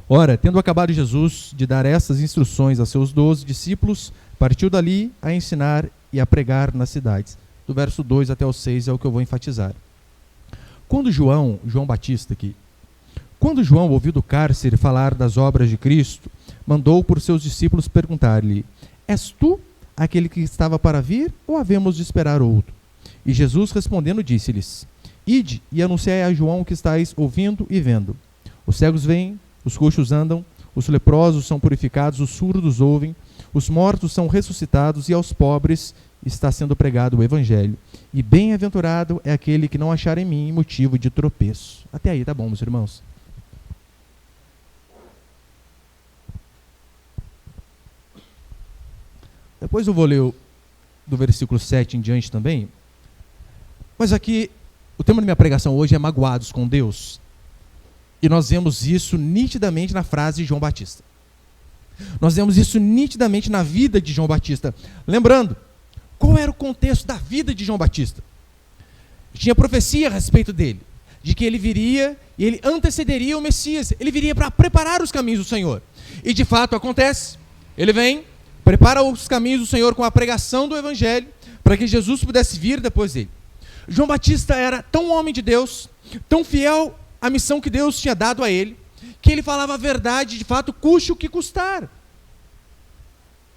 Ora, tendo acabado Jesus de dar estas instruções a seus 12 discípulos, partiu dali a ensinar e a pregar nas cidades. Do verso 2 até o 6 é o que eu vou enfatizar. Quando João Batista aqui, quando João ouviu do cárcere falar das obras de Cristo, mandou por seus discípulos perguntar-lhe: És tu aquele que estava para vir, ou havemos de esperar outro? E Jesus respondendo disse-lhes: Ide e anunciai a João o que estáis ouvindo e vendo. Os cegos veem, os coxos andam, os leprosos são purificados, os surdos ouvem, os mortos são ressuscitados, e aos pobres está sendo pregado o evangelho. E bem-aventurado é aquele que não achar em mim motivo de tropeço. Até aí, tá bom, meus irmãos? Depois eu vou ler do versículo 7 em diante também. Mas aqui, o tema da minha pregação hoje é magoados com Deus. E nós vemos isso nitidamente na frase de João Batista. Nós vemos isso nitidamente na vida de João Batista. Lembrando, qual era o contexto da vida de João Batista? Tinha profecia a respeito dele, de que ele viria e ele antecederia o Messias. Ele viria para preparar os caminhos do Senhor. E de fato acontece. Ele vem, prepara os caminhos do Senhor com a pregação do Evangelho, para que Jesus pudesse vir depois dele. João Batista era tão homem de Deus, tão fiel à missão que Deus tinha dado a ele, que ele falava a verdade, de fato, custe o que custar.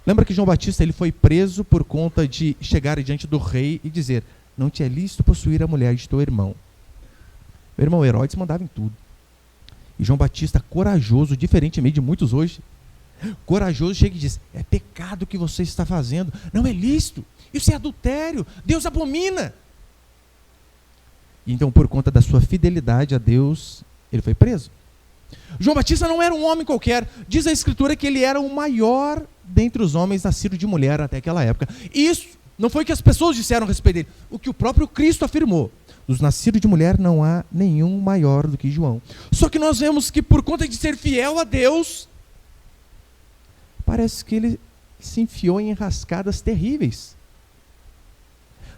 Lembra que João Batista ele foi preso por conta de chegar diante do rei e dizer: não te é lícito possuir a mulher de teu irmão. Meu irmão Herodes mandava em tudo. E João Batista, corajoso, diferentemente de muitos hoje, corajoso, chega e diz: é pecado o que você está fazendo, não é lícito, isso é adultério, Deus abomina. Então, por conta da sua fidelidade a Deus, ele foi preso. João Batista não era um homem qualquer. Diz a Escritura que ele era o maior dentre os homens nascidos de mulher até aquela época. E isso não foi o que as pessoas disseram a respeito dele, o que o próprio Cristo afirmou: dos nascidos de mulher não há nenhum maior do que João. Só que nós vemos que por conta de ser fiel a Deus, parece que ele se enfiou em enrascadas terríveis.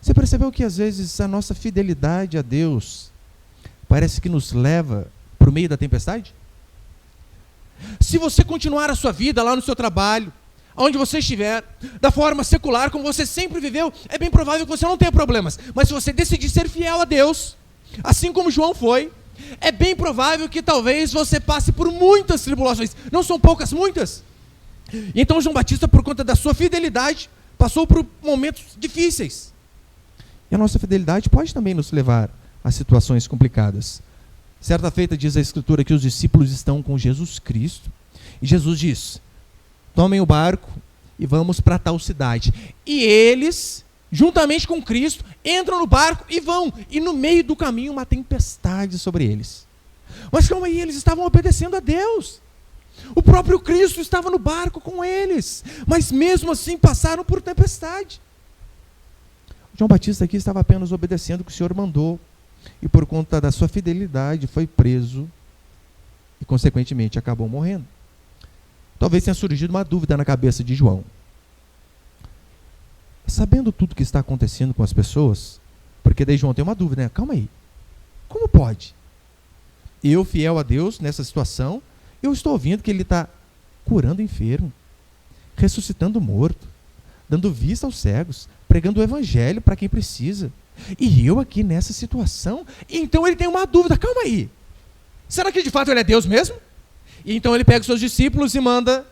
Você percebeu que às vezes a nossa fidelidade a Deus parece que nos leva para o meio da tempestade? Se você continuar a sua vida lá no seu trabalho, onde você estiver, da forma secular, como você sempre viveu, é bem provável que você não tenha problemas. Mas se você decidir ser fiel a Deus, assim como João foi, é bem provável que talvez você passe por muitas tribulações. Não são poucas, muitas. E então João Batista, por conta da sua fidelidade, passou por momentos difíceis. E a nossa fidelidade pode também nos levar a situações complicadas. Certa feita diz a Escritura que os discípulos estão com Jesus Cristo. E Jesus diz: tomem o barco e vamos para tal cidade. E eles, juntamente com Cristo, entram no barco e vão. E no meio do caminho uma tempestade sobre eles. Mas calma aí, eles estavam obedecendo a Deus. O próprio Cristo estava no barco com eles. Mas mesmo assim passaram por tempestade. João Batista aqui estava apenas obedecendo o que o Senhor mandou. E por conta da sua fidelidade foi preso e consequentemente acabou morrendo. Talvez tenha surgido uma dúvida na cabeça de João. Sabendo tudo o que está acontecendo com as pessoas, porque daí João tem uma dúvida, né? Calma aí, como pode? Eu, fiel a Deus, nessa situação, eu estou ouvindo que ele está curando enfermo, ressuscitando morto, dando vista aos cegos, pregando o evangelho para quem precisa. E eu aqui nessa situação, então ele tem uma dúvida, calma aí, será que de fato ele é Deus mesmo? E então ele pega os seus discípulos e manda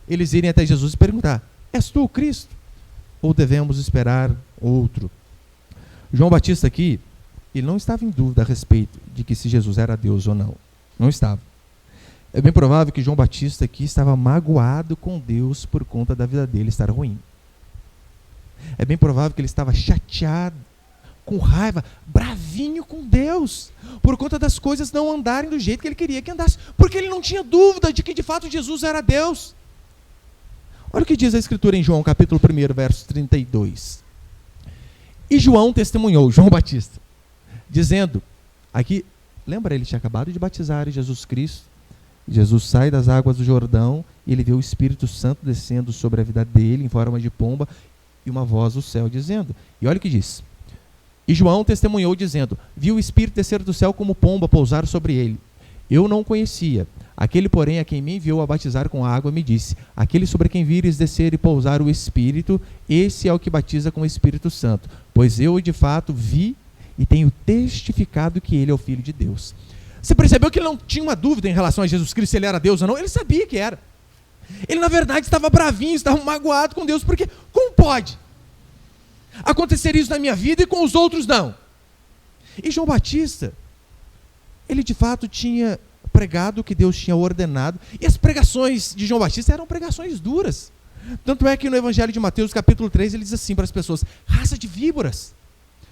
eles irem até Jesus e perguntar: és tu o Cristo? Ou devemos esperar outro? João Batista aqui, ele não estava em dúvida a respeito de que se Jesus era Deus ou não. Não estava. É bem provável que João Batista aqui estava magoado com Deus por conta da vida dele estar ruim. É bem provável que ele estava chateado, com raiva, bravinho com Deus, por conta das coisas não andarem do jeito que ele queria que andasse, porque ele não tinha dúvida de que de fato Jesus era Deus. Olha o que diz a Escritura em João, capítulo 1, verso 32. E João testemunhou, João Batista, dizendo, aqui, lembra, ele tinha acabado de batizar Jesus Cristo, Jesus sai das águas do Jordão, e ele vê o Espírito Santo descendo sobre a vida dele, em forma de pomba, e uma voz do céu dizendo, e olha o que diz, e João testemunhou dizendo, viu o Espírito descer do céu como pomba pousar sobre ele, Eu não o conhecia. Aquele, porém, a quem me enviou a batizar com água, me disse: aquele sobre quem vires descer e pousar o Espírito, esse é o que batiza com o Espírito Santo. Pois eu, de fato, vi e tenho testificado que ele é o Filho de Deus. Você percebeu que ele não tinha uma dúvida em relação a Jesus Cristo, se ele era Deus ou não? Ele sabia que era. Ele, na verdade, estava bravinho, estava magoado com Deus, porque como pode acontecer isso na minha vida e com os outros não? E João Batista, ele de fato tinha pregado o que Deus tinha ordenado, e as pregações de João Batista eram pregações duras. Tanto é que no Evangelho de Mateus, capítulo 3, ele diz assim para as pessoas: raça de víboras,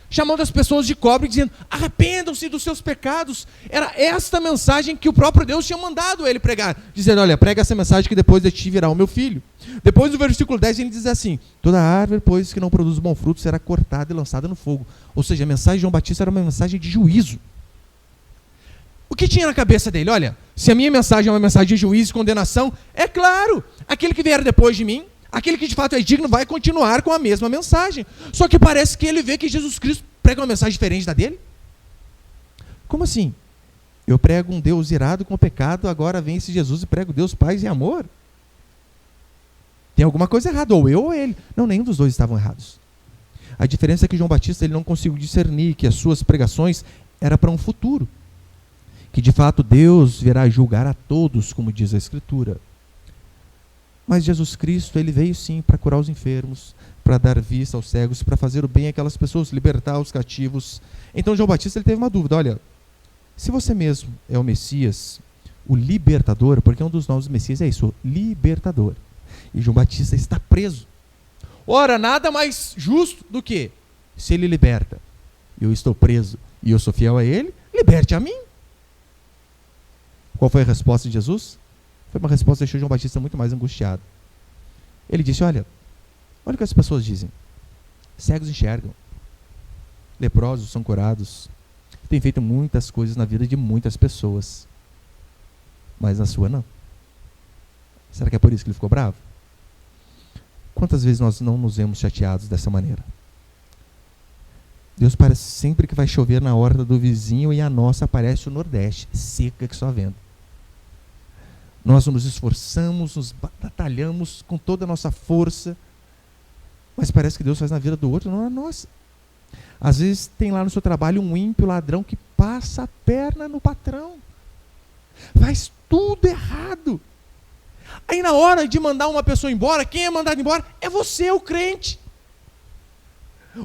chamando as pessoas de cobre, dizendo: arrependam-se dos seus pecados. Era esta mensagem que o próprio Deus tinha mandado ele pregar, dizendo: olha, prega essa mensagem que depois de ti virá o meu filho. Depois no versículo 10 ele diz assim: toda árvore, pois, que não produz bom fruto será cortada e lançada no fogo. Ou seja, a mensagem de João Batista era uma mensagem de juízo. O que tinha na cabeça dele? Olha, se a minha mensagem é uma mensagem de juízo e condenação, é claro, aquele que vier depois de mim, aquele que de fato é digno, vai continuar com a mesma mensagem. Só que parece que ele vê que Jesus Cristo prega uma mensagem diferente da dele. Como assim? Eu prego um Deus irado com o pecado, agora vem esse Jesus e prego Deus, paz e amor? Tem alguma coisa errada, ou eu ou ele. Não, nenhum dos dois estavam errados. A diferença é que João Batista ele não conseguiu discernir que as suas pregações eram para um futuro. Que de fato Deus virá julgar a todos, como diz a Escritura. Mas Jesus Cristo, ele veio sim para curar os enfermos, para dar vista aos cegos, para fazer o bem àquelas pessoas, libertar os cativos. Então João Batista ele teve uma dúvida: olha, se você mesmo é o Messias, o libertador, porque um dos novos Messias é isso, o libertador. E João Batista está preso. Ora, nada mais justo do que, se ele liberta, eu estou preso e eu sou fiel a ele, liberte a mim. Qual foi a resposta de Jesus? Foi uma resposta que deixou João Batista muito mais angustiado. Ele disse: olha o que as pessoas dizem. Cegos enxergam, leprosos são curados, tem feito muitas coisas na vida de muitas pessoas, mas na sua não. Será que é por isso que ele ficou bravo? Quantas vezes nós não nos vemos chateados dessa maneira? Deus parece sempre que vai chover na horta do vizinho e a nossa aparece o Nordeste, seca que só vento. Nós nos esforçamos, nos batalhamos com toda a nossa força, mas parece que Deus faz na vida do outro, não na nossa. Às vezes tem lá no seu trabalho um ímpio ladrão que passa a perna no patrão, faz tudo errado. Aí na hora de mandar uma pessoa embora, quem é mandado embora é você, o crente.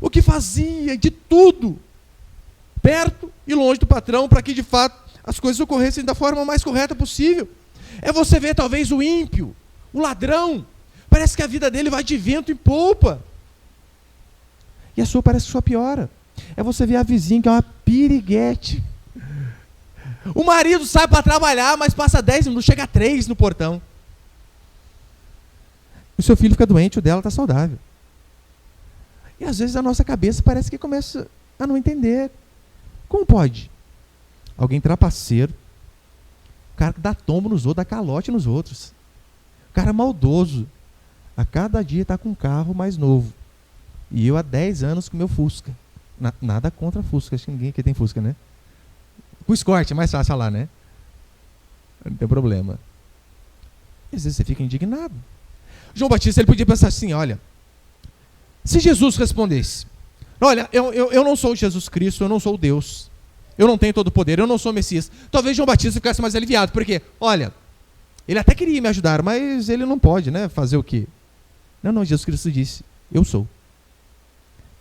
O que fazia de tudo, perto e longe do patrão, para que de fato as coisas ocorressem da forma mais correta possível. É você ver talvez o ímpio, o ladrão, parece que a vida dele vai de vento em polpa. E a sua parece que só piora. É você ver a vizinha que é uma piriguete. O marido sai para trabalhar, mas passa 10 minutos, chega a 3 no portão. O seu filho fica doente, o dela está saudável. E às vezes a nossa cabeça parece que começa a não entender. Como pode? Alguém trapaceiro, o cara que dá tombo nos outros, dá calote nos outros. O cara maldoso, a cada dia está com um carro mais novo. E eu há 10 anos com meu Fusca. Nada contra Fusca, acho que ninguém aqui tem Fusca, né? O Escort, é mais fácil falar, né? Não tem problema. Às vezes você fica indignado. João Batista, ele podia pensar assim: olha, se Jesus respondesse: olha, eu não sou Jesus Cristo, eu não sou Deus, eu não tenho todo o poder, eu não sou o Messias, talvez João Batista ficasse mais aliviado, porque, olha, ele até queria me ajudar, mas ele não pode, né, fazer o quê? Não, Jesus Cristo disse: eu sou.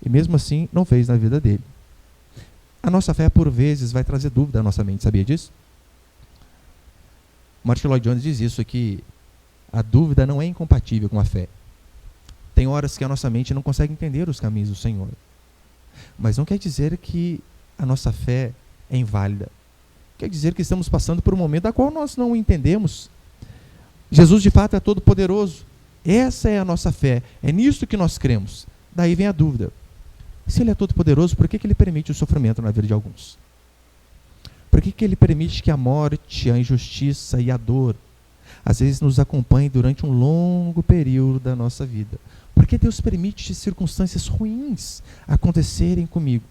E mesmo assim, não fez na vida dele. A nossa fé, por vezes, vai trazer dúvida à nossa mente, sabia disso? Martin Lloyd Jones diz isso, que a dúvida não é incompatível com a fé. Tem horas que a nossa mente não consegue entender os caminhos do Senhor. Mas não quer dizer que a nossa fé é inválida. Quer dizer que estamos passando por um momento da qual nós não o entendemos. Jesus, de fato, é todo poderoso. Essa é a nossa fé. É nisso que nós cremos. Daí vem a dúvida. Se ele é todo poderoso, por que ele permite o sofrimento na vida de alguns? Por que ele permite que a morte, a injustiça e a dor às vezes nos acompanhem durante um longo período da nossa vida? Por que Deus permite circunstâncias ruins acontecerem comigo?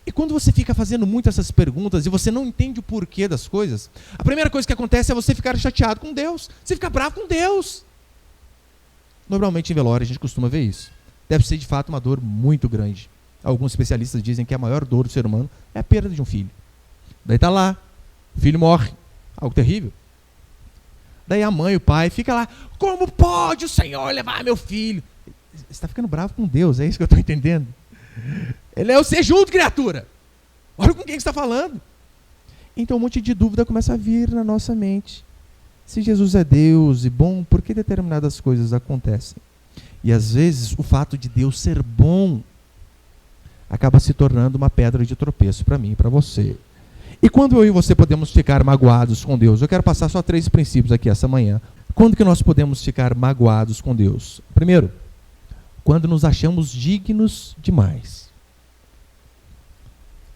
E quando você fica fazendo muito essas perguntas e você não entende o porquê das coisas, a primeira coisa que acontece é você ficar chateado com Deus. Você fica bravo com Deus. Normalmente em velório a gente costuma ver isso. Deve ser de fato uma dor muito grande. Alguns especialistas dizem que a maior dor do ser humano é a perda de um filho. Daí está lá, o filho morre, algo terrível. Daí a mãe, o pai, fica lá, como pode o Senhor levar meu filho? Você está ficando bravo com Deus, é isso que eu estou entendendo? Ele é o ser junto, criatura. Olha com quem você está falando. Então um monte de dúvida começa a vir na nossa mente. Se Jesus é Deus e bom, por que determinadas coisas acontecem? E às vezes o fato de Deus ser bom acaba se tornando uma pedra de tropeço para mim e para você. E quando eu e você podemos ficar magoados com Deus? Eu quero passar só 3 princípios aqui essa manhã. Quando que nós podemos ficar magoados com Deus? Primeiro, quando nos achamos dignos demais.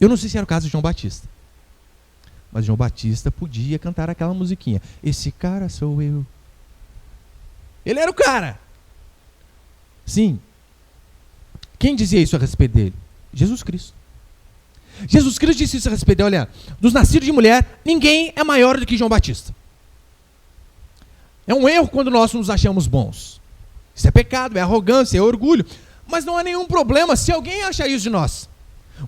Eu não sei se era o caso de João Batista, mas João Batista podia cantar aquela musiquinha. Esse cara sou eu. Ele era o cara. Sim. Quem dizia isso a respeito dele? Jesus Cristo. Jesus Cristo disse isso a respeito dele. Olha, dos nascidos de mulher, ninguém é maior do que João Batista. É um erro quando nós nos achamos bons. Isso é pecado, é arrogância, é orgulho. Mas não há nenhum problema se alguém acha isso de nós.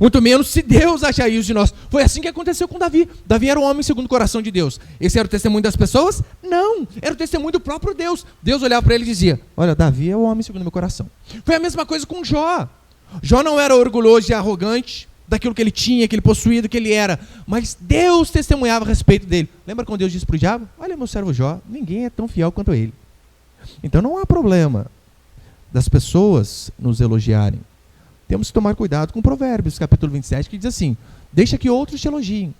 Muito menos se Deus achar isso de nós. Foi assim que aconteceu com Davi. Davi era o homem segundo o coração de Deus. Esse era o testemunho das pessoas? Não, era o testemunho do próprio Deus. Deus olhava para ele e dizia, olha, Davi é o homem segundo o meu coração. Foi a mesma coisa com Jó. Jó não era orgulhoso e arrogante daquilo que ele tinha, que ele possuía, do que ele era. Mas Deus testemunhava a respeito dele. Lembra quando Deus disse para o diabo? Olha, meu servo Jó, ninguém é tão fiel quanto ele. Então não há problema das pessoas nos elogiarem. Temos que tomar cuidado com Provérbios, capítulo 27, que diz assim, deixa que outros te elogiem,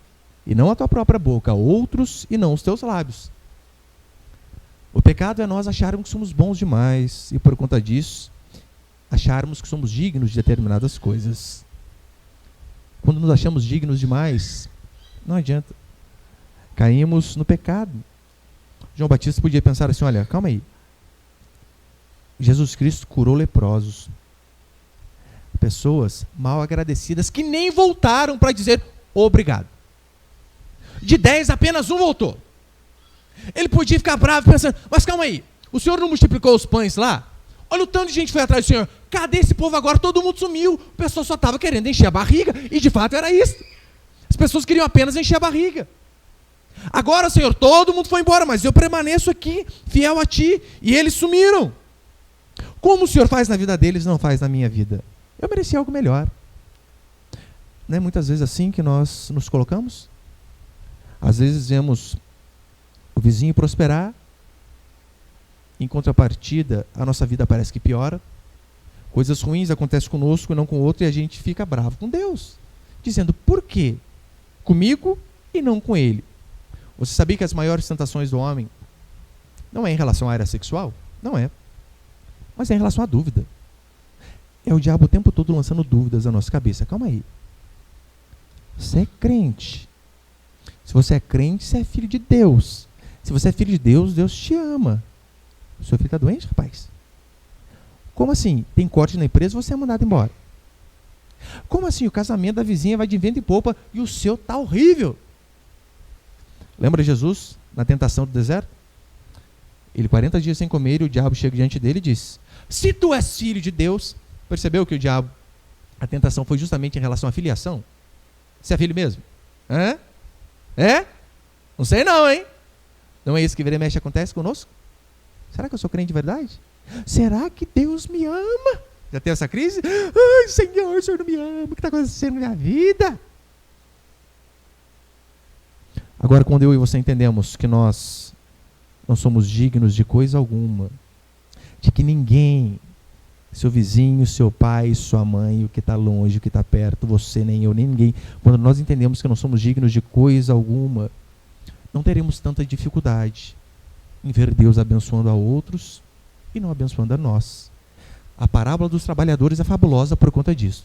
e não a tua própria boca, outros e não os teus lábios. O pecado é nós acharmos que somos bons demais, e por conta disso, acharmos que somos dignos de determinadas coisas. Quando nos achamos dignos demais, não adianta. Caímos no pecado. João Batista podia pensar assim, olha, calma aí. Jesus Cristo curou leprosos. Pessoas mal agradecidas que nem voltaram para dizer obrigado. De 10, apenas um voltou. Ele podia ficar bravo pensando, mas calma aí, o Senhor não multiplicou os pães lá? Olha o tanto de gente que foi atrás do Senhor. Cadê esse povo agora? Todo mundo sumiu. O pessoal só estava querendo encher a barriga. E de fato era isso. As pessoas queriam apenas encher a barriga. Agora, Senhor, todo mundo foi embora, mas eu permaneço aqui, fiel a Ti. E eles sumiram. Como o Senhor faz na vida deles, não faz na minha vida? Eu mereci algo melhor. Não é muitas vezes assim que nós nos colocamos? Às vezes vemos o vizinho prosperar, em contrapartida, a nossa vida parece que piora. Coisas ruins acontecem conosco e não com o outro, e a gente fica bravo com Deus, dizendo, por quê? Comigo e não com ele. Você sabia que as maiores tentações do homem não é em relação à área sexual? Não é. Mas é em relação à dúvida. É o diabo o tempo todo lançando dúvidas na nossa cabeça. Calma aí. Você é crente. Se você é crente, você é filho de Deus. Se você é filho de Deus, Deus te ama. O seu filho está doente, rapaz? Como assim? Tem corte na empresa e você é mandado embora? Como assim? O casamento da vizinha vai de vento e popa e o seu está horrível? Lembra Jesus na tentação do deserto? Ele 40 dias sem comer e o diabo chega diante dele e diz, se tu és filho de Deus... Percebeu que o diabo, a tentação foi justamente em relação à filiação? Você é filho mesmo? Hã? É? Não sei não, hein? Não é isso que vira e mexe acontece conosco? Será que eu sou crente de verdade? Será que Deus me ama? Já teve essa crise? Ai, Senhor, o Senhor não me ama. O que está acontecendo na minha vida? Agora, quando eu e você entendemos que nós não somos dignos de coisa alguma, de que ninguém... Seu vizinho, seu pai, sua mãe, o que está longe, o que está perto, você, nem eu, nem ninguém. Quando nós entendemos que não somos dignos de coisa alguma, não teremos tanta dificuldade em ver Deus abençoando a outros e não abençoando a nós. A parábola dos trabalhadores é fabulosa por conta disso.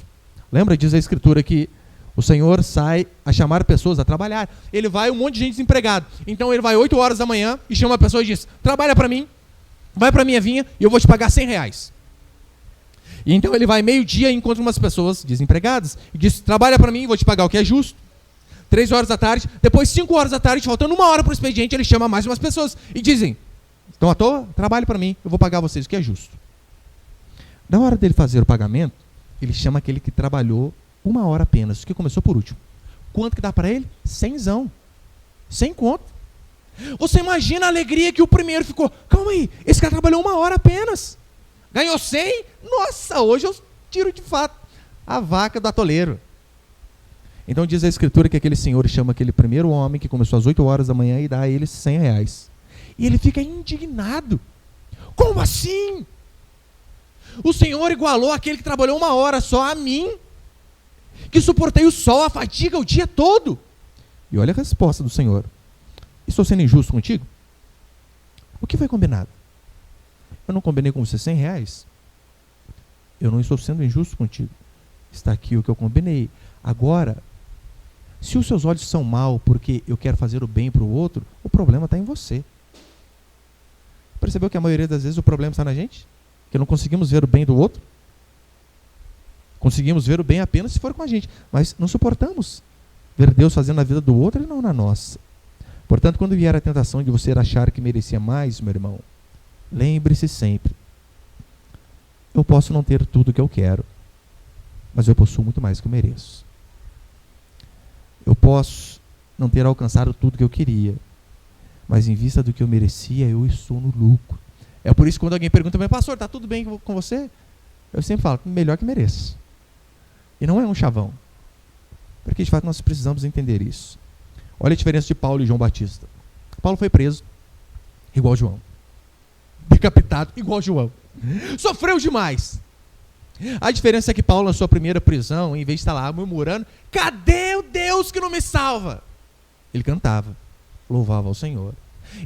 Lembra, diz a Escritura que o Senhor sai a chamar pessoas a trabalhar. Ele vai, um monte de gente desempregado. Então ele vai 8 horas da manhã e chama a pessoa e diz, trabalha para mim, vai para a minha vinha e eu vou te pagar R$100. E então ele vai meio-dia e encontra umas pessoas desempregadas e diz: trabalha para mim, vou te pagar o que é justo. 3 horas da tarde, depois 5 horas da tarde, faltando 1 hora para o expediente, ele chama mais umas pessoas e dizem: estão à toa? Trabalhe para mim, eu vou pagar vocês o que é justo. Na hora dele fazer o pagamento, ele chama aquele que trabalhou 1 hora apenas, que começou por último. Quanto que dá para ele? 100zão. 100 conto. Você imagina a alegria que o primeiro ficou: calma aí, esse cara trabalhou 1 hora apenas. Ganhou 100? Nossa, hoje eu tiro de fato a vaca do atoleiro. Então diz a escritura que aquele senhor chama aquele primeiro homem que começou às 8 horas da manhã e dá a ele 100 reais. E ele fica indignado. Como assim? O Senhor igualou aquele que trabalhou 1 hora só a mim, que suportei o sol, a fadiga o dia todo. E olha a resposta do Senhor: estou sendo injusto contigo? O que foi combinado? Eu não combinei com você 100 reais? Eu não estou sendo injusto contigo. Está aqui o que eu combinei. Agora, se os seus olhos são maus porque eu quero fazer o bem para o outro, o problema está em você. Percebeu que a maioria das vezes o problema está na gente? Que não conseguimos ver o bem do outro? Conseguimos ver o bem apenas se for com a gente, mas não suportamos ver Deus fazendo na vida do outro e não na nossa. Portanto, quando vier a tentação de você achar que merecia mais, meu irmão, lembre-se sempre: eu posso não ter tudo o que eu quero, mas eu possuo muito mais do que eu mereço. Eu posso não ter alcançado tudo que eu queria, mas em vista do que eu merecia, eu estou no lucro. É por isso que quando alguém pergunta para mim: pastor, está tudo bem com você? Eu sempre falo: melhor que mereço. E não é um chavão. Porque de fato nós precisamos entender isso. Olha a diferença de Paulo e João Batista. Paulo foi preso, igual João. Decapitado, igual João. Sofreu demais. A diferença é que Paulo, na sua primeira prisão, em vez de estar lá murmurando: cadê o Deus que não me salva? Ele cantava, louvava ao Senhor.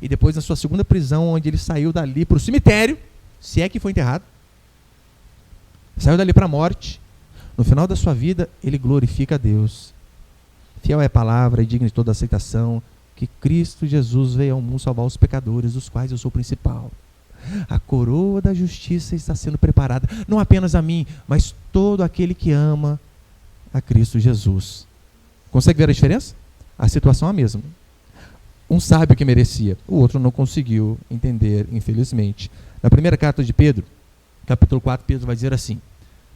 E depois, na sua segunda prisão, onde ele saiu dali para o cemitério, se é que foi enterrado, saiu dali para a morte, no final da sua vida, ele glorifica a Deus. Fiel é a palavra e digno de toda aceitação, que Cristo Jesus veio ao mundo salvar os pecadores, dos quais eu sou o principal. A coroa da justiça está sendo preparada, não apenas a mim, mas todo aquele que ama a Cristo Jesus. Consegue ver a diferença? A situação é a mesma. Um sabe o que merecia, o outro não conseguiu entender, infelizmente. Na primeira carta de Pedro, capítulo 4, Pedro vai dizer assim: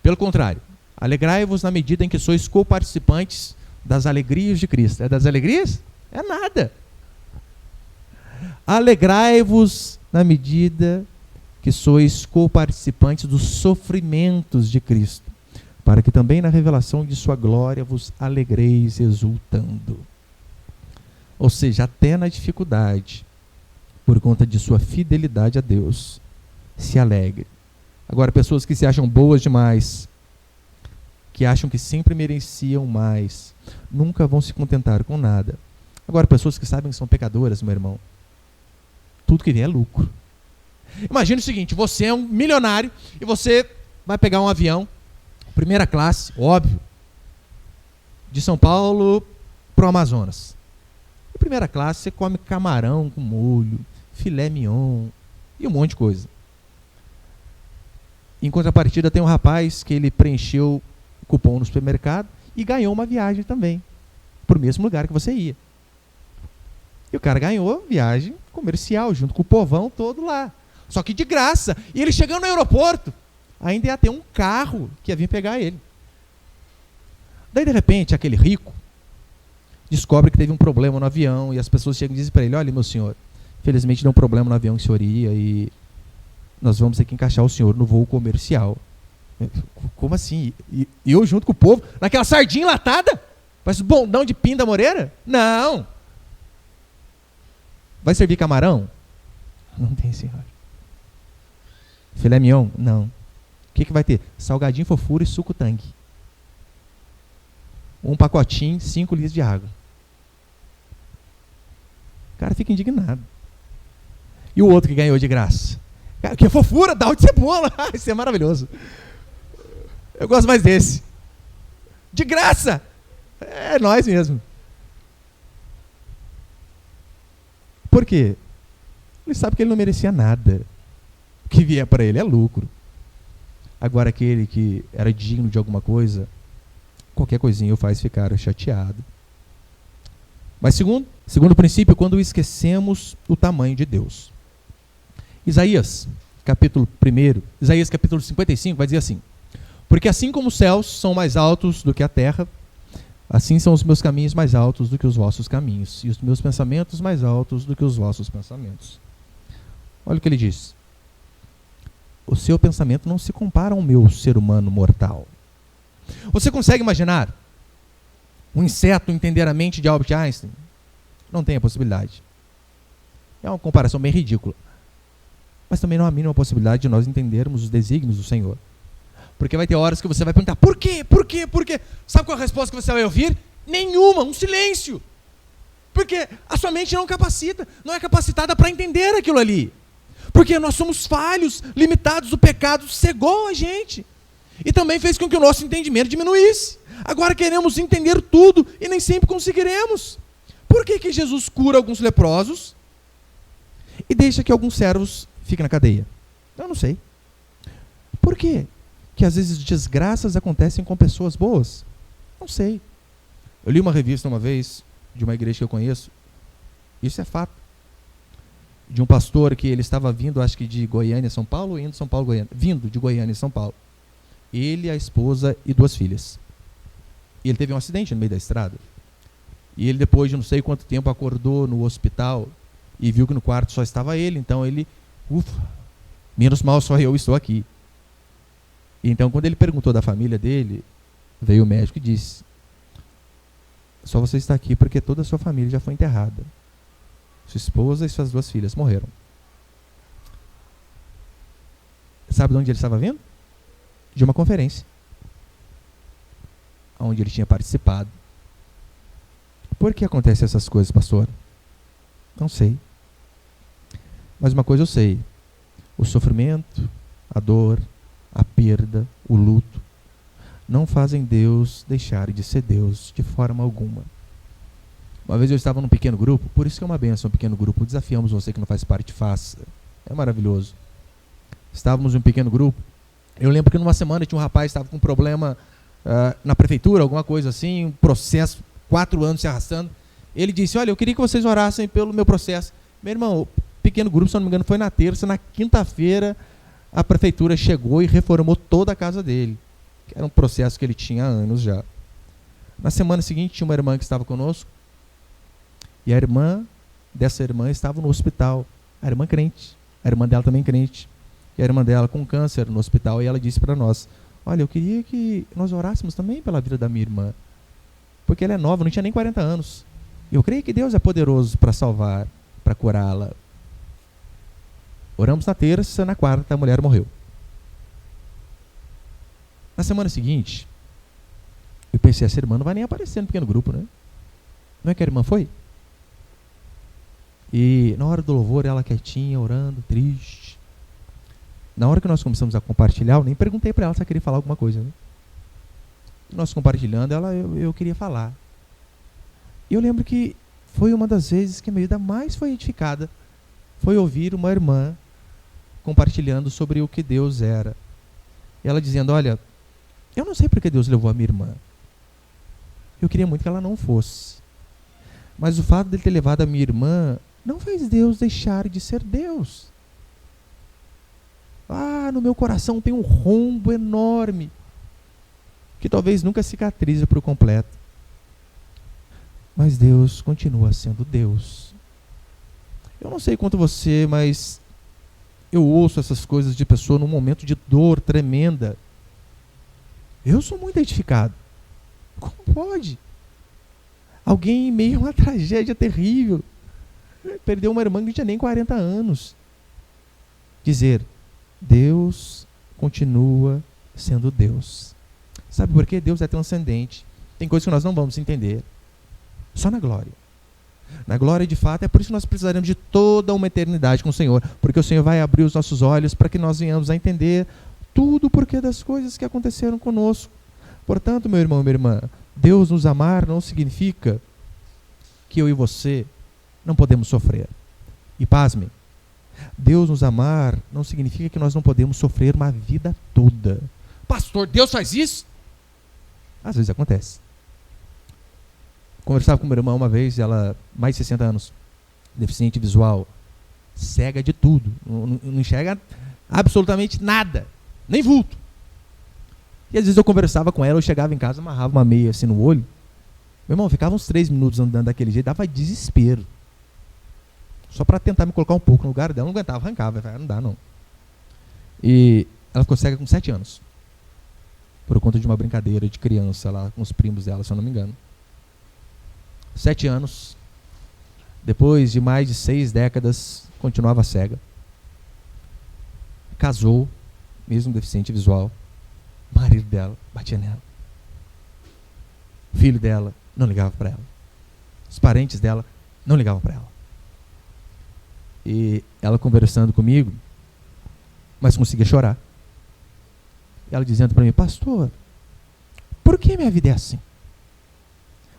pelo contrário, alegrai-vos na medida em que sois coparticipantes das alegrias de Cristo. É das alegrias? É nada. Alegrai-vos na medida que sois coparticipantes dos sofrimentos de Cristo, para que também na revelação de sua glória vos alegreis exultando. Ou seja, até na dificuldade, por conta de sua fidelidade a Deus, se alegre. Agora, pessoas que se acham boas demais, que acham que sempre mereciam mais, nunca vão se contentar com nada. Agora, pessoas que sabem que são pecadoras, meu irmão, tudo que vier é lucro. Imagina o seguinte: você é um milionário e você vai pegar um avião, primeira classe, óbvio, de São Paulo para o Amazonas. Em primeira classe você come camarão com molho, filé mignon e um monte de coisa. Em contrapartida, tem um rapaz que ele preencheu o cupom no supermercado e ganhou uma viagem também, para o mesmo lugar que você ia. E o cara ganhou viagem comercial, junto com o povão todo lá. Só que de graça. E ele chegando no aeroporto, ainda ia ter um carro que ia vir pegar ele. Daí, de repente, aquele rico descobre que teve um problema no avião e as pessoas chegam e dizem para ele: olha, meu senhor, infelizmente deu um problema no avião que o senhor ia e nós vamos ter que encaixar o senhor no voo comercial. Como assim? E eu junto com o povo, naquela sardinha enlatada? Parece bondão de Pinda Moreira? Não! Vai servir camarão? Não tem, senhor. Filé mignon? Não. O que vai ter? Salgadinho, fofura e suco tangue. Um pacotinho, 5 litros de água. O cara fica indignado. E o outro que ganhou de graça? Cara, que fofura, dá de cebola. Isso é maravilhoso. Eu gosto mais desse. De graça. É nós mesmo. Por quê? Ele sabe que ele não merecia nada. O que vier para ele é lucro. Agora aquele que era digno de alguma coisa, qualquer coisinha o faz ficar chateado. Mas segundo princípio, quando esquecemos o tamanho de Deus. Isaías capítulo 55 vai dizer assim: porque assim como os céus são mais altos do que a terra, assim são os meus caminhos mais altos do que os vossos caminhos, e os meus pensamentos mais altos do que os vossos pensamentos. Olha o que ele diz: o seu pensamento não se compara ao meu ser humano mortal. Você consegue imaginar um inseto entender a mente de Albert Einstein? Não tem a possibilidade. É uma comparação bem ridícula. Mas também não há a mínima possibilidade de nós entendermos os desígnios do Senhor. Porque vai ter horas que você vai perguntar: por quê? Por quê? Por quê? Sabe qual é a resposta que você vai ouvir? Nenhuma, um silêncio. Porque a sua mente não capacita, não é capacitada para entender aquilo ali. Porque nós somos falhos, limitados, o pecado cegou a gente. E também fez com que o nosso entendimento diminuísse. Agora queremos entender tudo e nem sempre conseguiremos. Por que Jesus cura alguns leprosos e deixa que alguns servos fiquem na cadeia? Eu não sei. Por quê que às vezes desgraças acontecem com pessoas boas? Não sei. Eu li uma revista uma vez, de uma igreja que eu conheço, isso é fato, de um pastor que ele estava vindo, acho que de Goiânia, São Paulo, ou indo de São Paulo, Goiânia, vindo de Goiânia, São Paulo. Ele, a esposa e 2 filhas. E ele teve um acidente no meio da estrada. E ele, depois de não sei quanto tempo, acordou no hospital e viu que no quarto só estava ele. Então ele, ufa, menos mal só eu estou aqui. E então, quando ele perguntou da família dele, veio o médico e disse: só você está aqui porque toda a sua família já foi enterrada. Sua esposa e suas 2 filhas morreram. Sabe de onde ele estava vindo? De uma conferência onde ele tinha participado. Por que acontecem essas coisas, pastor? Não sei. Mas uma coisa eu sei: o sofrimento, a dor, a perda, o luto não fazem Deus deixar de ser Deus de forma alguma. Uma vez eu estava num pequeno grupo, por isso que é uma bênção um pequeno grupo, desafiamos você que não faz parte, faça. É maravilhoso. Estávamos em um pequeno grupo. Eu lembro que numa semana tinha um rapaz que estava com um problema na prefeitura, alguma coisa assim, um processo, 4 anos se arrastando. Ele disse: olha, eu queria que vocês orassem pelo meu processo. Meu irmão, o pequeno grupo, se não me engano, foi na terça, na quinta-feira a prefeitura chegou e reformou toda a casa dele, que era um processo que ele tinha há anos já. Na semana seguinte tinha uma irmã que estava conosco, e a irmã dessa irmã estava no hospital, a irmã crente, a irmã dela também crente, e a irmã dela com câncer no hospital, e ela disse para nós: olha, eu queria que nós orássemos também pela vida da minha irmã, porque ela é nova, não tinha nem 40 anos, e eu creio que Deus é poderoso para salvar, para curá-la. Oramos na terça, na quarta a mulher morreu. Na semana seguinte, eu pensei: essa irmã não vai nem aparecer no pequeno grupo, né? Não é que a irmã foi? E na hora do louvor, ela quietinha, orando, triste. Na hora que nós começamos a compartilhar, eu nem perguntei para ela se ela queria falar alguma coisa, né? Nós compartilhando, eu queria falar. E eu lembro que foi uma das vezes que a minha vida mais foi edificada, foi ouvir uma irmã compartilhando sobre o que Deus era. E ela dizendo: olha, eu não sei porque Deus levou a minha irmã. Eu queria muito que ela não fosse. Mas o fato de ele ter levado a minha irmã não fez Deus deixar de ser Deus. No meu coração tem um rombo enorme, que talvez nunca cicatrize por completo. Mas Deus continua sendo Deus. Eu não sei quanto você, mas eu ouço essas coisas de pessoa num momento de dor tremenda. Eu sou muito edificado. Como pode? Alguém em meio a uma tragédia terrível, perdeu uma irmã que não tinha nem 40 anos. Dizer: Deus continua sendo Deus. Sabe por quê? Deus é transcendente. Tem coisas que nós não vamos entender. Só na glória. Na glória, de fato, é por isso que nós precisaremos de toda uma eternidade com o Senhor, porque o Senhor vai abrir os nossos olhos para que nós venhamos a entender tudo o porquê das coisas que aconteceram conosco. Portanto, meu irmão, minha irmã, Deus nos amar não significa que eu e você não podemos sofrer. E pasmem, Deus nos amar não significa que nós não podemos sofrer uma vida toda. Pastor, Deus faz isso? Às vezes acontece. Conversava com minha irmã uma vez, ela, mais de 60 anos, deficiente visual, cega de tudo, não enxerga absolutamente nada, nem vulto. E às vezes eu conversava com ela, eu chegava em casa, amarrava uma meia assim no olho. Meu irmão, ficava uns 3 minutos andando daquele jeito, dava desespero. Só para tentar me colocar um pouco no lugar dela, não aguentava, arrancava, não dá não. E ela ficou cega com 7 anos. Por conta de uma brincadeira de criança lá com os primos dela, se eu não me engano. 7 anos, depois de mais de 6 décadas, continuava cega. Casou, mesmo deficiente visual. O marido dela batia nela. O filho dela não ligava para ela. Os parentes dela não ligavam para ela. E ela conversando comigo, mas conseguia chorar. Ela dizendo para mim: pastor, por que minha vida é assim?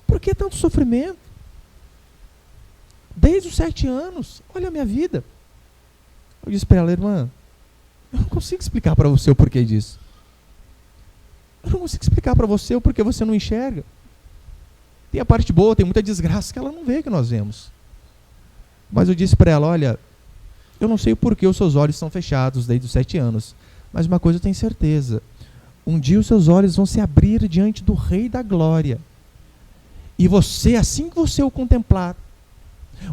Por que tanto sofrimento? Desde os 7 anos, olha a minha vida. Eu disse para ela: irmã, eu não consigo explicar para você o porquê disso. Eu não consigo explicar para você o porquê você não enxerga. Tem a parte boa, tem muita desgraça que ela não vê que nós vemos. Mas eu disse para ela: olha, eu não sei o porquê os seus olhos estão fechados desde os 7 anos, mas uma coisa eu tenho certeza: um dia os seus olhos vão se abrir diante do Rei da Glória. E você, assim que você o contemplar,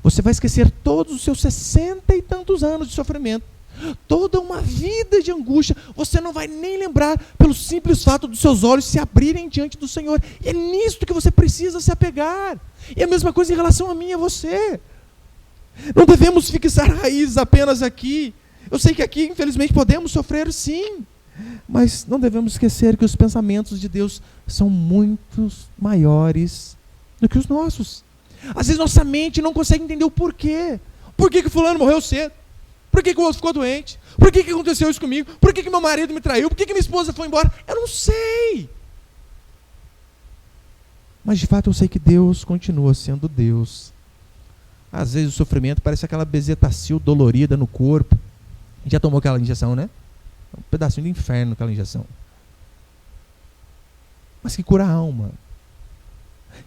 você vai esquecer todos os seus 60 e tantos anos de sofrimento, toda uma vida de angústia. Você não vai nem lembrar pelo simples fato dos seus olhos se abrirem diante do Senhor. E é nisto que você precisa se apegar. E a mesma coisa em relação a mim e a você. Não devemos fixar raízes apenas aqui. Eu sei que aqui, infelizmente, podemos sofrer sim, mas não devemos esquecer que os pensamentos de Deus são muito maiores do que os nossos. Às vezes nossa mente não consegue entender o porquê. Por que fulano morreu cedo? Por que o outro ficou doente? Por que aconteceu isso comigo? Por que meu marido me traiu? Por que minha esposa foi embora? Eu não sei. Mas de fato eu sei que Deus continua sendo Deus. Às vezes o sofrimento parece aquela bezetacil dolorida no corpo. Já tomou aquela injeção, né? Um pedacinho do inferno aquela injeção. Mas que cura a alma.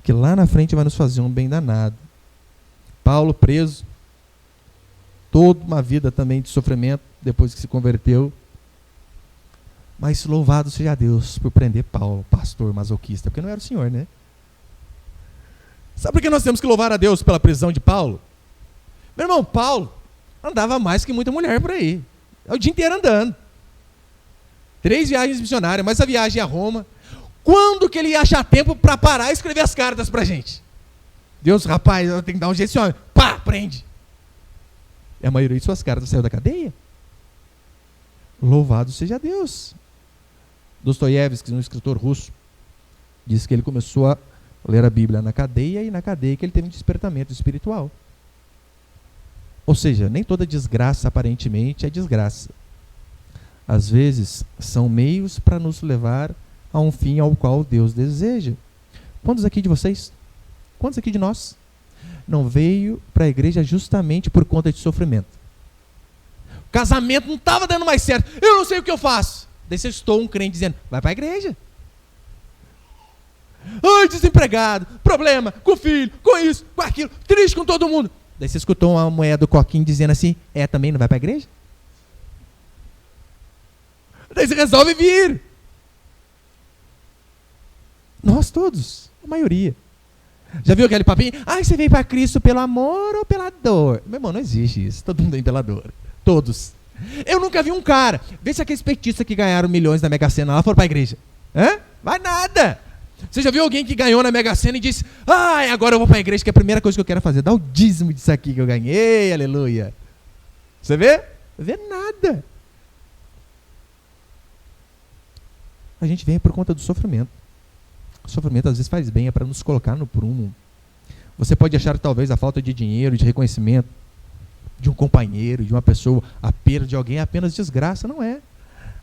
Que lá na frente vai nos fazer um bem danado. Paulo preso. Toda uma vida também de sofrimento depois que se converteu. Mas louvado seja Deus por prender Paulo, pastor masoquista, porque não era o Senhor, né? Sabe por que nós temos que louvar a Deus pela prisão de Paulo? Meu irmão, Paulo andava mais que muita mulher por aí. É o dia inteiro andando. 3 viagens missionárias, mais a viagem a Roma. Quando que ele ia achar tempo para parar e escrever as cartas para a gente? Deus, rapaz, eu tenho que dar um jeito esse homem. Pá, prende. E a maioria de suas cartas saiu da cadeia. Louvado seja Deus. Dostoiévski, um escritor russo, disse que ele começou a ler a Bíblia na cadeia, e na cadeia que ele teve um despertamento espiritual. Ou seja, nem toda desgraça aparentemente é desgraça. Às vezes são meios para nos levar a um fim ao qual Deus deseja. Quantos aqui de vocês? Quantos aqui de nós não veio para a igreja justamente por conta de sofrimento? O casamento não estava dando mais certo. Eu não sei o que eu faço. Daí você estou um crente dizendo: vai para a igreja. Ai, desempregado, problema com o filho, com isso, com aquilo, triste com todo mundo. Daí você escutou uma mulher do coquinho dizendo assim: também não vai para a igreja? Daí você resolve vir. Nós todos, a maioria. Já viu aquele papinho? Você veio para Cristo pelo amor ou pela dor? Meu irmão, não existe isso. Todo mundo vem pela dor. Todos. Eu nunca vi um cara. Vê se aqueles petistas que ganharam milhões na Mega Sena lá foram para a igreja. Vai nada. Você já viu alguém que ganhou na Mega Sena e disse: agora eu vou para a igreja, que é a primeira coisa que eu quero fazer, dar o dízimo disso aqui que eu ganhei, aleluia. Você vê? Vê nada. A gente vem por conta do sofrimento. O sofrimento às vezes faz bem, é para nos colocar no prumo. Você pode achar que talvez a falta de dinheiro, de reconhecimento, de um companheiro, de uma pessoa, a perda de alguém é apenas desgraça. Não é.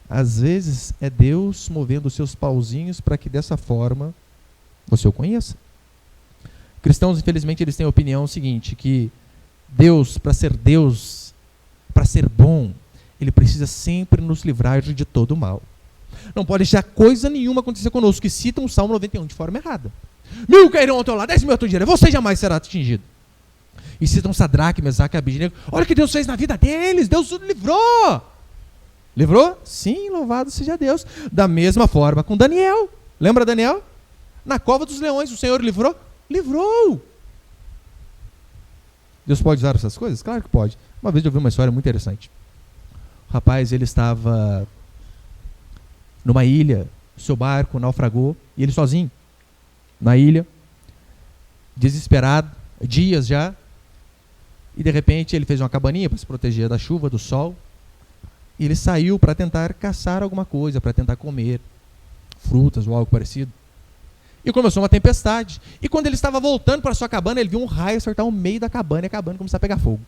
Às vezes é Deus movendo os seus pauzinhos para que dessa forma você o conheça. Cristãos, infelizmente, eles têm a opinião seguinte, que Deus, para ser Deus, para ser bom, ele precisa sempre nos livrar de todo o mal. Não pode deixar coisa nenhuma acontecer conosco, que citam o Salmo 91 de forma errada. 1000 cairão ao teu lado, 10.000 à tua direita, você jamais será atingido. E citam Sadraque, Mesaque e Abednego. Olha o que Deus fez na vida deles, Deus os livrou. Livrou? Sim, louvado seja Deus. Da mesma forma com Daniel. Lembra Daniel? Na cova dos leões, o Senhor livrou? Livrou. Deus pode usar essas coisas? Claro que pode. Uma vez eu vi uma história muito interessante. O rapaz, ele estava numa ilha, seu barco naufragou, e ele sozinho, na ilha, desesperado, dias já, e de repente ele fez uma cabaninha para se proteger da chuva, do sol, e ele saiu para tentar caçar alguma coisa, para tentar comer frutas ou algo parecido. E começou uma tempestade. E quando ele estava voltando para sua cabana, ele viu um raio acertar o meio da cabana e a cabana começar a pegar fogo.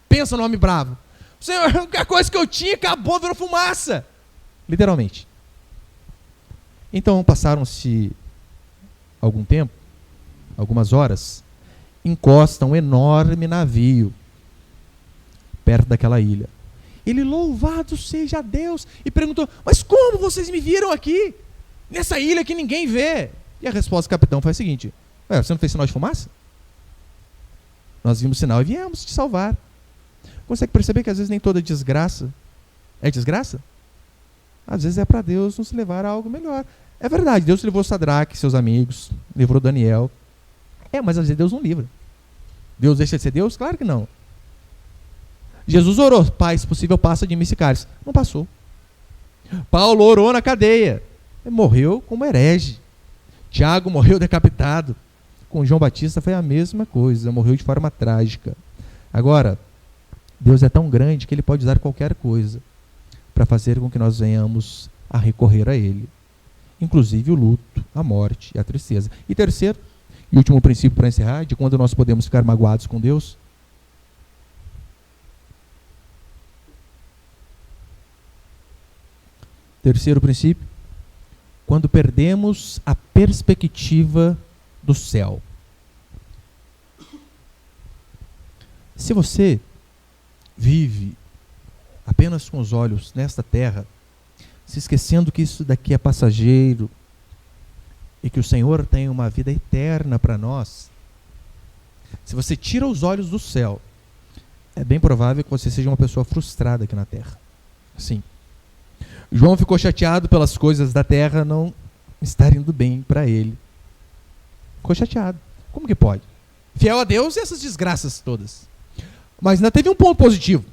Pensa no homem bravo. Senhor, a coisa que eu tinha acabou, virou fumaça. Literalmente. Então passaram-se algum tempo, algumas horas, encosta um enorme navio perto daquela ilha. Ele, louvado seja Deus, e perguntou, mas como vocês me viram aqui? Nessa ilha que ninguém vê. E a resposta do capitão foi a seguinte: você não fez sinal de fumaça? Nós vimos sinal e viemos te salvar. Consegue perceber que às vezes nem toda desgraça é desgraça? Às vezes é para Deus nos levar a algo melhor. É verdade, Deus livrou Sadraque, seus amigos, livrou Daniel. Mas às vezes Deus não livra. Deus deixa de ser Deus? Claro que não. Jesus orou, Pai, se possível passa de mim esse cálice. Não passou. Paulo orou na cadeia. Ele morreu como herege. Tiago morreu decapitado. Com João Batista foi a mesma coisa, morreu de forma trágica. Agora, Deus é tão grande que ele pode usar qualquer coisa para fazer com que nós venhamos a recorrer a ele. Inclusive o luto, a morte e a tristeza. E terceiro, e último princípio para encerrar, de quando nós podemos ficar magoados com Deus. Terceiro princípio, quando perdemos a perspectiva do céu. Se você vive apenas com os olhos nesta terra, se esquecendo que isso daqui é passageiro e que o Senhor tem uma vida eterna para nós, se você tira os olhos do céu, é bem provável que você seja uma pessoa frustrada aqui na terra. Sim. João ficou chateado pelas coisas da terra não estar indo bem para ele. Ficou chateado. Como que pode? Fiel a Deus e essas desgraças todas. Mas ainda teve um ponto positivo.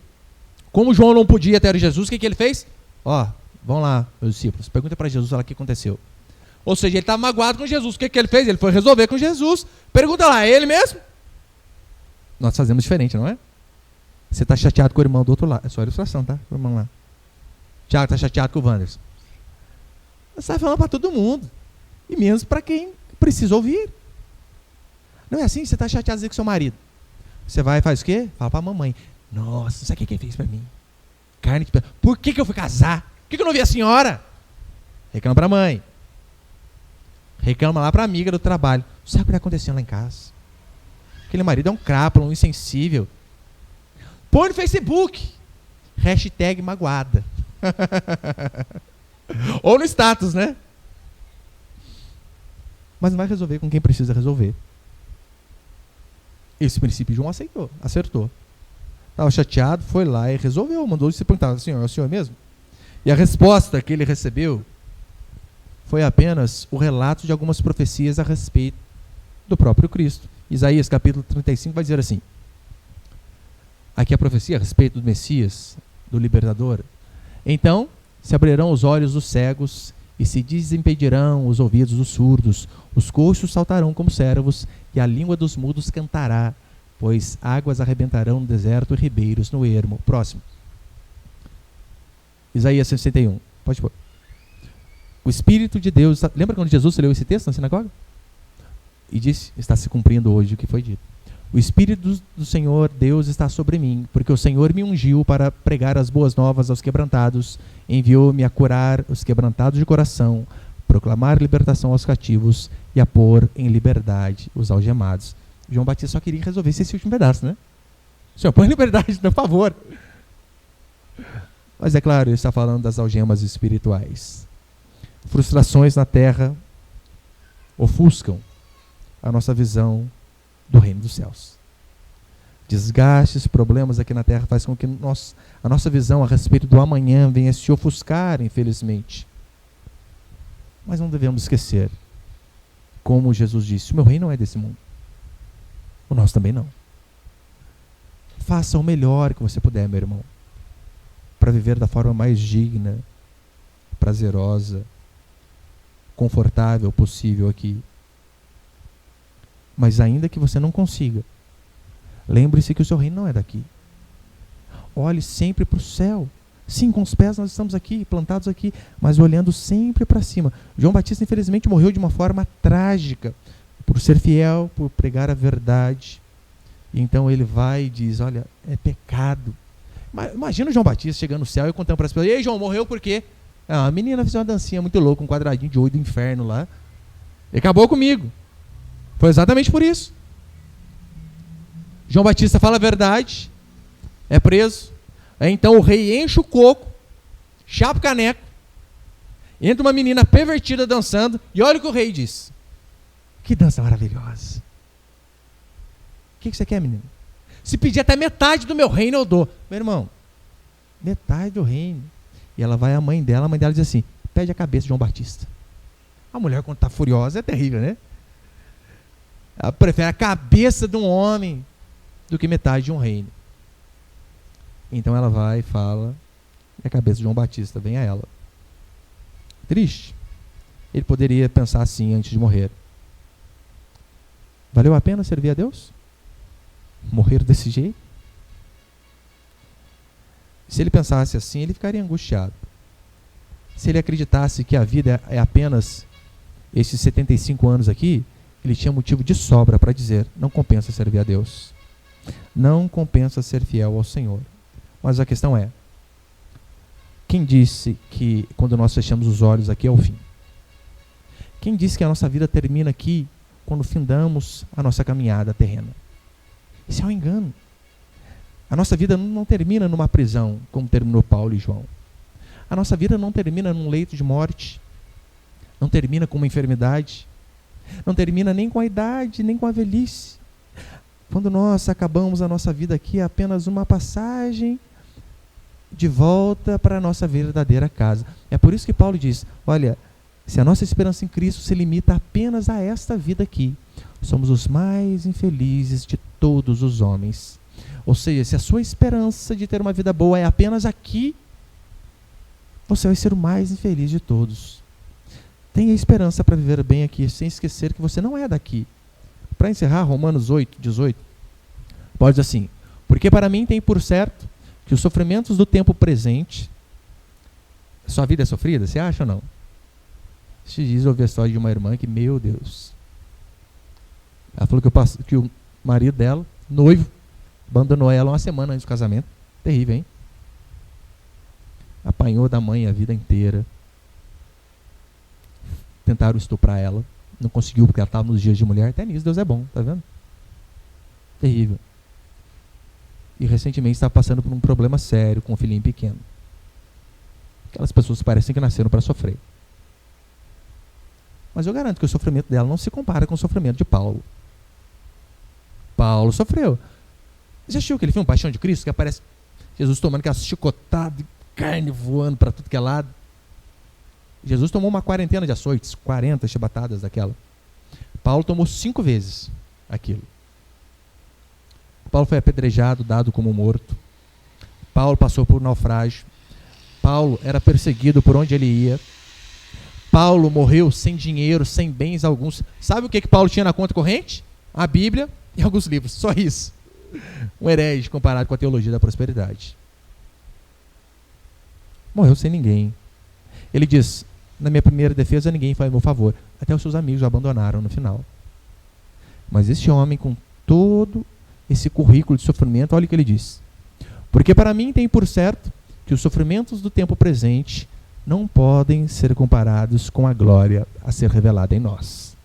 Como João não podia ter Jesus, o que ele fez? Vão lá, meus discípulos, pergunta para Jesus o que aconteceu. Ou seja, ele estava magoado com Jesus. O que ele fez? Ele foi resolver com Jesus. Pergunta lá, é ele mesmo? Nós fazemos diferente, não é? Você está chateado com o irmão do outro lado. É só ilustração, tá? O irmão lá. Tiago está chateado com o Wanderson. Você está falando para todo mundo. E menos para quem precisa ouvir. Não é assim? Você está chateado com seu marido. Você vai e faz o quê? Fala para a mamãe. Nossa, sabe o que ele fez para mim? Carne de pedra. Por que eu fui casar? Por que eu não vi a senhora? Reclama para a mãe. Reclama lá para a amiga do trabalho. Sabe o que está acontecendo lá em casa? Aquele marido é um crápula, um insensível. Põe no Facebook. Hashtag magoada. Ou no status, né? Mas não vai resolver com quem precisa resolver. Esse princípio João acertou. Estava chateado, foi lá e resolveu. Mandou se perguntar, Senhor, é o Senhor mesmo? E a resposta que ele recebeu foi apenas o relato de algumas profecias a respeito do próprio Cristo. Isaías capítulo 35 vai dizer assim. Aqui a profecia a respeito do Messias, do libertador. Então se abrirão os olhos dos cegos e se desimpedirão os ouvidos dos surdos. Os coxos saltarão como servos e a língua dos mudos cantará, pois águas arrebentarão no deserto e ribeiros no ermo. Próximo. Isaías 61. Pode pôr. O Espírito de Deus... Lembra quando Jesus leu esse texto na sinagoga? E disse, está se cumprindo hoje o que foi dito. O Espírito do Senhor Deus está sobre mim, porque o Senhor me ungiu para pregar as boas novas aos quebrantados, enviou-me a curar os quebrantados de coração, proclamar libertação aos cativos e a pôr em liberdade os algemados. João Batista só queria resolver esse último pedaço, né? Senhor, põe em liberdade, por favor. Mas é claro, ele está falando das algemas espirituais. Frustrações na terra ofuscam a nossa visão do reino dos céus. Desgastes, problemas aqui na terra faz com que a nossa visão a respeito do amanhã venha se ofuscar, infelizmente. Mas não devemos esquecer, como Jesus disse, o meu reino não é desse mundo. O nosso também não. Faça o melhor que você puder, meu irmão, para viver da forma mais digna, prazerosa, confortável possível aqui. Mas ainda que você não consiga, lembre-se que o seu reino não é daqui. Olhe sempre para o céu. Sim, com os pés nós estamos aqui, plantados aqui, mas olhando sempre para cima. João Batista, infelizmente, morreu de uma forma trágica, por ser fiel, por pregar a verdade. E então ele vai e diz, olha, é pecado. Imagina o João Batista chegando no céu e contando para as pessoas, e aí, João, morreu por quê? A menina fez uma dancinha muito louca, um quadradinho de olho do inferno lá, e acabou comigo. Foi exatamente por isso. João Batista fala a verdade, é preso. Então o rei enche o coco, chapa o caneco, entra uma menina pervertida dançando, e olha o que o rei diz. Que dança maravilhosa. O que você quer, menino? Se pedir até metade do meu reino, eu dou. Meu irmão, metade do reino. E ela vai à mãe dela, a mãe dela diz assim, pede a cabeça de João Batista. A mulher, quando está furiosa, é terrível, né? Ela prefere a cabeça de um homem do que metade de um reino. Então ela vai e fala, e a cabeça de João Batista vem a ela. Triste. Ele poderia pensar assim antes de morrer. Valeu a pena servir a Deus? Morrer desse jeito? Se ele pensasse assim, ele ficaria angustiado. Se ele acreditasse que a vida é apenas esses 75 anos aqui, ele tinha motivo de sobra para dizer, não compensa servir a Deus. Não compensa ser fiel ao Senhor. Mas a questão é, quem disse que quando nós fechamos os olhos aqui é o fim? Quem disse que a nossa vida termina aqui quando findamos a nossa caminhada terrena? Isso é um engano. A nossa vida não termina numa prisão, como terminou Paulo e João. A nossa vida não termina num leito de morte. Não termina com uma enfermidade. Não termina nem com a idade, nem com a velhice. Quando nós acabamos a nossa vida aqui, é apenas uma passagem de volta para a nossa verdadeira casa. É por isso que Paulo diz, olha, se a nossa esperança em Cristo se limita apenas a esta vida aqui, somos os mais infelizes de todos os homens. Ou seja, se a sua esperança de ter uma vida boa é apenas aqui, você vai ser o mais infeliz de todos. Tenha esperança para viver bem aqui, sem esquecer que você não é daqui. Para encerrar, Romanos 8, 18, pode dizer assim, porque para mim tem por certo que os sofrimentos do tempo presente, sua vida é sofrida, você acha ou não? Esses dias eu ouvi a história de uma irmã que, meu Deus, ela falou que o marido dela, noivo, abandonou ela uma semana antes do casamento. Terrível, hein? Apanhou da mãe a vida inteira. Tentaram estuprar ela. Não conseguiu porque ela estava nos dias de mulher. Até nisso Deus é bom, tá vendo? Terrível. E recentemente estava passando por um problema sério com um filhinho pequeno. Aquelas pessoas parecem que nasceram para sofrer. Mas eu garanto que o sofrimento dela não se compara com o sofrimento de Paulo. Paulo sofreu. Você assistiu aquele filme Paixão de Cristo, que aparece Jesus tomando aquela chicotada de carne voando para tudo que é lado? Jesus tomou uma quarentena de açoites, 40 chibatadas daquela. Paulo tomou 5 vezes aquilo. Paulo foi apedrejado, dado como morto. Paulo passou por um naufrágio. Paulo era perseguido por onde ele ia. Paulo morreu sem dinheiro, sem bens alguns. Sabe o que Paulo tinha na conta corrente? A Bíblia e alguns livros, só isso. Um herege comparado com a teologia da prosperidade. Morreu sem ninguém. Ele diz, na minha primeira defesa ninguém foi a meu favor. Até os seus amigos o abandonaram no final. Mas esse homem, com todo esse currículo de sofrimento, olha o que ele diz. Porque para mim tem por certo que os sofrimentos do tempo presente não podem ser comparados com a glória a ser revelada em nós.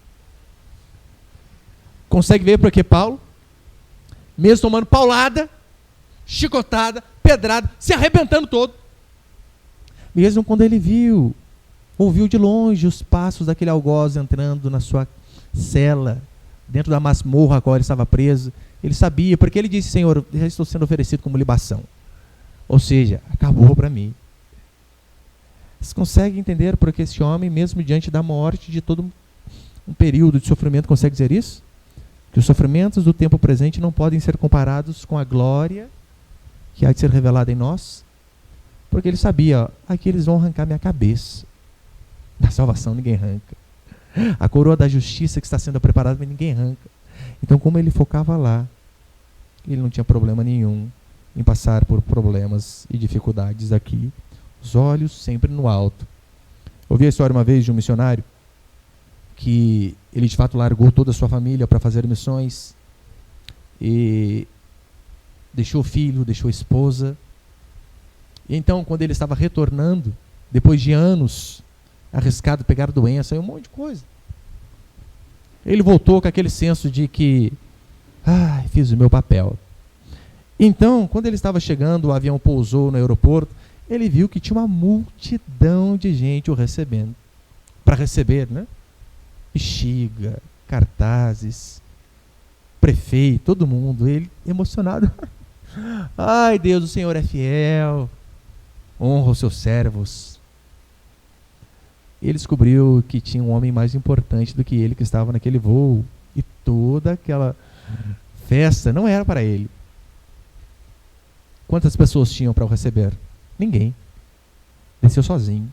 Consegue ver porque Paulo, mesmo tomando paulada, chicotada, pedrada, se arrebentando todo, Mesmo quando ele ouviu de longe os passos daquele algoz entrando na sua cela, dentro da masmorra a qual ele estava preso, ele sabia, porque ele disse: Senhor, já estou sendo oferecido como libação. Ou seja, acabou para mim. Você consegue entender porque esse homem, mesmo diante da morte, de todo um período de sofrimento, consegue dizer isso? Que os sofrimentos do tempo presente não podem ser comparados com a glória que há de ser revelada em nós, porque ele sabia: aqui eles vão arrancar minha cabeça. Da salvação ninguém arranca. A coroa da justiça que está sendo preparada, mas ninguém arranca. Então, como ele focava lá, ele não tinha problema nenhum em passar por problemas e dificuldades aqui. Os olhos sempre no alto. Ouvi a história uma vez de um missionário que ele de fato largou toda a sua família para fazer missões e deixou filho, deixou esposa. E então, quando ele estava retornando, depois de anos arriscado pegar doença e um monte de coisa, ele voltou com aquele senso de que fiz o meu papel. Então, quando ele estava chegando, o avião pousou no aeroporto, ele viu que tinha uma multidão de gente o recebendo. Para receber, né? Bexiga, cartazes, prefeito, todo mundo. Ele emocionado. Ai, Deus, o Senhor é fiel. Honra os seus servos. Ele descobriu que tinha um homem mais importante do que ele que estava naquele voo. E toda aquela festa não era para ele. Quantas pessoas tinham para o receber? Ninguém. Desceu sozinho.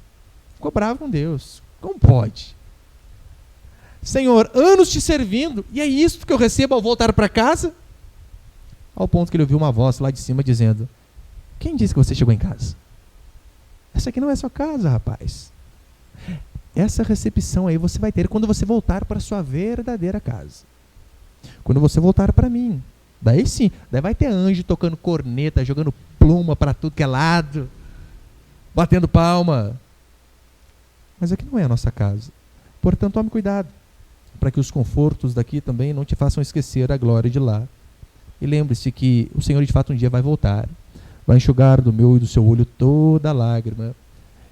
Ficou bravo com Deus. Como pode? Senhor, anos te servindo, e é isso que eu recebo ao voltar para casa? Ao ponto que ele ouviu uma voz lá de cima dizendo: quem disse que você chegou em casa? Essa aqui não é sua casa, rapaz. Essa recepção aí você vai ter quando você voltar para a sua verdadeira casa. Quando você voltar para mim. Daí sim, daí vai ter anjo tocando corneta, jogando pluma para tudo que é lado, batendo palma. Mas aqui não é a nossa casa. Portanto, tome cuidado, para que os confortos daqui também não te façam esquecer a glória de lá. E lembre-se que o Senhor de fato um dia vai voltar, vai enxugar do meu e do seu olho toda lágrima.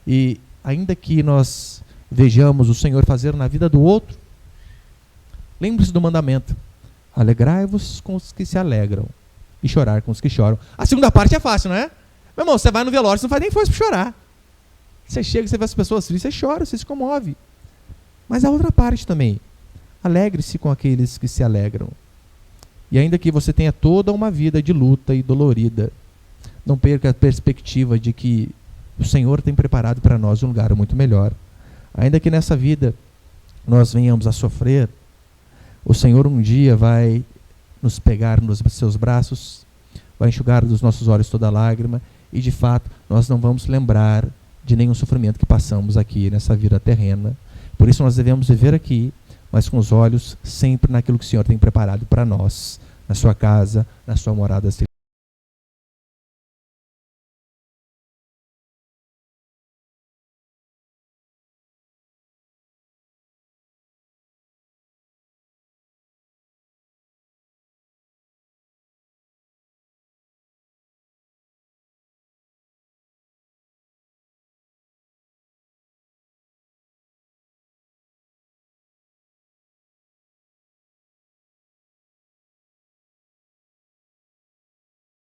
E ainda que nós vejamos o Senhor fazer na vida do outro, lembre-se do mandamento: alegrai-vos com os que se alegram e chorar com os que choram. A segunda parte é fácil, não é? Meu irmão, você vai no velório, você não faz nem força para chorar. Você chega, você vê as pessoas tristes, você chora, você se comove. Mas a outra parte também: alegre-se com aqueles que se alegram. E ainda que você tenha toda uma vida de luta e dolorida, não perca a perspectiva de que o Senhor tem preparado para nós um lugar muito melhor. Ainda que nessa vida nós venhamos a sofrer, o Senhor um dia vai nos pegar nos seus braços, vai enxugar dos nossos olhos toda lágrima, e de fato nós não vamos lembrar de nenhum sofrimento que passamos aqui nessa vida terrena. Por isso nós devemos viver aqui, mas com os olhos sempre naquilo que o Senhor tem preparado para nós, na sua casa, na sua morada celestial.